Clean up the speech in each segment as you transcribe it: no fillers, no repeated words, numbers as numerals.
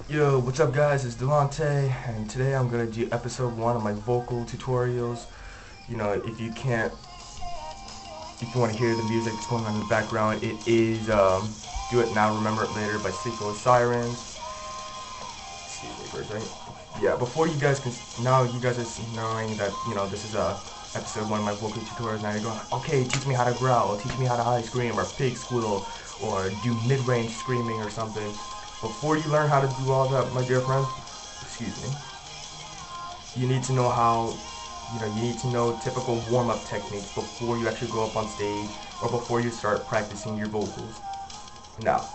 Yo, what's up guys, it's Delonte, and today I'm gonna do episode 1 of my vocal tutorials. You know, if you want to hear the music that's going on in the background, it is, Do It Now, Remember It Later by Sleeping with Sirens. Excuse me for a second. Yeah, before you guys can, now you guys are knowing that, this is, episode 1 of my vocal tutorials. Now you're going, okay, teach me how to growl, teach me how to high scream, or pig squeal, or do mid-range screaming or something. Before you learn how to do all that, my dear friend, excuse me, you need to know you need to know typical warm-up techniques before you actually go up on stage or before you start practicing your vocals. Now,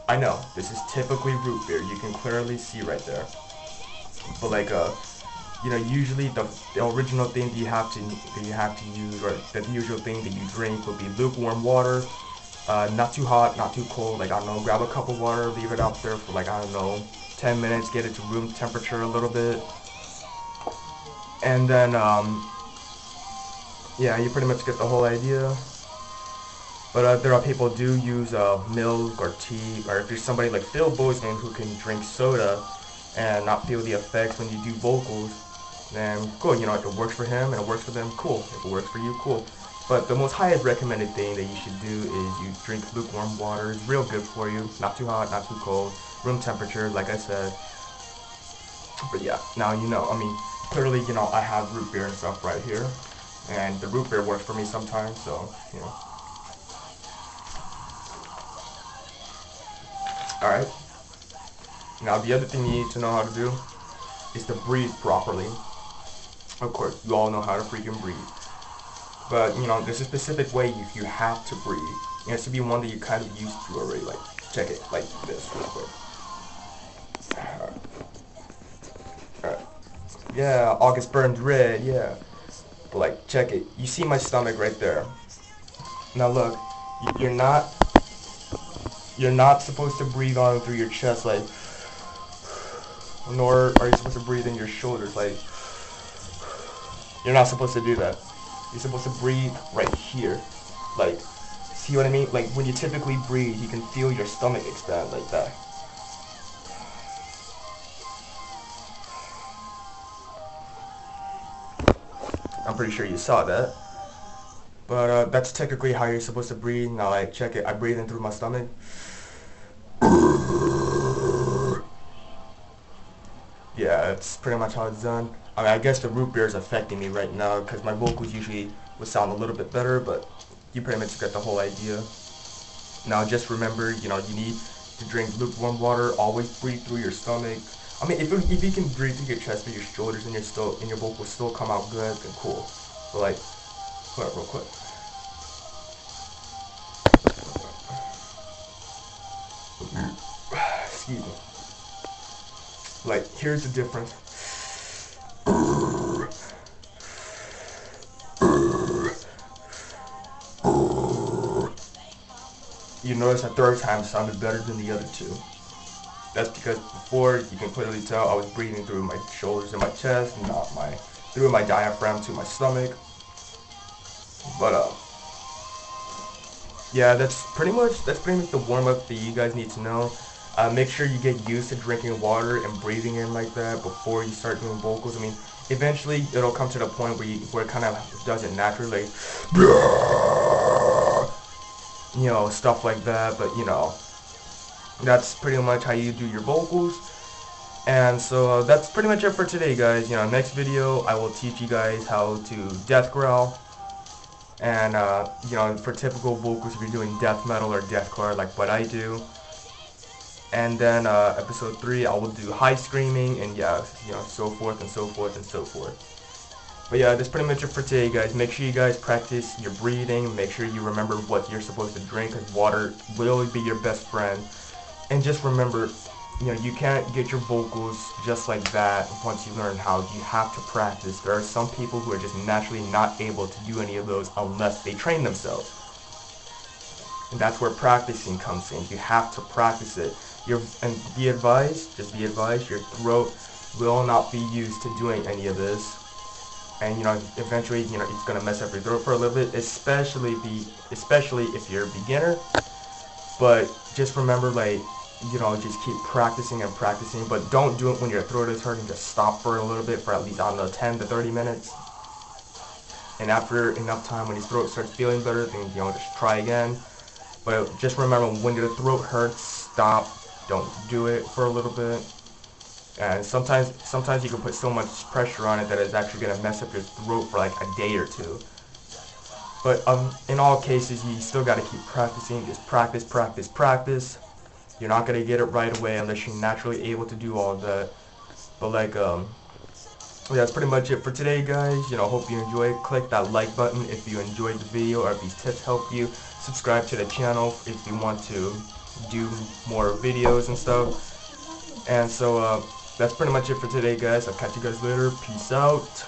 I know, this is typically root beer, you can clearly see right there. But usually the original thing that you have to use, or the usual thing that you drink would be lukewarm water. Not too hot, not too cold, I don't know, grab a cup of water, leave it out there for I don't know, 10 minutes, get it to room temperature a little bit. And then, yeah, you pretty much get the whole idea. But there are people who do use milk or tea, or if you're somebody like Phil Bozeman who can drink soda and not feel the effects when you do vocals, then cool, if it works for him and it works for them, cool. If it works for you, cool. But the most highest recommended thing that you should do is you drink lukewarm water. It's real good for you. Not too hot, not too cold. Room temperature, like I said. But yeah, now clearly, I have root beer and stuff right here. And the root beer works for me sometimes, so, Alright. Now the other thing you need to know how to do is to breathe properly. Of course, you all know how to freaking breathe. But, there's a specific way you have to breathe. It has to be one that you're kind of used to already. Check it, like this, real quick. Alright. Yeah, August burns red, yeah. But, check it. You see my stomach right there. Now, look, you're not supposed to breathe on through your chest, nor are you supposed to breathe in your shoulders, you're not supposed to do that. You're supposed to breathe right here. See what I mean? When you typically breathe, you can feel your stomach expand like that. I'm pretty sure you saw that. But that's technically how you're supposed to breathe. Now, check it. I breathe in through my stomach. Yeah, that's pretty much how it's done. I guess the root beer is affecting me right now because my vocals usually would sound a little bit better, but you pretty much get the whole idea. Now just remember, you need to drink lukewarm water, always breathe through your stomach. If you can breathe through your chest, through your shoulders, and your vocals still come out good, then cool. But hold up real quick. Excuse me. Here's the difference. You notice the third time sounded better than the other two. That's because before, you can clearly tell I was breathing through my shoulders and my chest, not through my diaphragm to my stomach. But yeah, that's pretty much the warm-up that you guys need to know. Make sure you get used to drinking water and breathing in like that before you start doing vocals. Eventually it'll come to the point where it kind of does it naturally, stuff like that. But that's pretty much how you do your vocals. And so that's pretty much it for today, guys. Next video I will teach you guys how to death growl. And for typical vocals, if you're doing death metal or deathcore like what I do. And then episode 3 I will do high screaming, and yeah, so forth and so forth and so forth. But yeah, that's pretty much it for today, guys. Make sure you guys practice your breathing. Make sure you remember what you're supposed to drink, because water will be your best friend. And just remember, you can't get your vocals just like that once you learn how. You have to practice. There are some people who are just naturally not able to do any of those unless they train themselves. And that's where practicing comes in. You have to practice it. And be advised, your throat will not be used to doing any of this. And eventually, it's gonna mess up your throat for a little bit, especially if you're a beginner. But just remember, you know, just keep practicing and practicing, but don't do it when your throat is hurting. Just stop for a little bit for at least, I don't know, 10 to 30 minutes. And after enough time, when your throat starts feeling better, then, you know, just try again. But just remember, when your throat hurts, stop. Don't do it for a little bit. And sometimes you can put so much pressure on it that it's actually going to mess up your throat for like a day or two. But in all cases, you still got to keep practicing. Just practice, practice, practice. You're not going to get it right away unless you're naturally able to do all that. But like, yeah, that's pretty much it for today, guys. You know, hope you enjoyed. Click that like button if you enjoyed the video or if these tips help you. Subscribe to the channel if you want to do more videos and stuff. And so, that's pretty much it for today, guys. I'll catch you guys later. Peace out.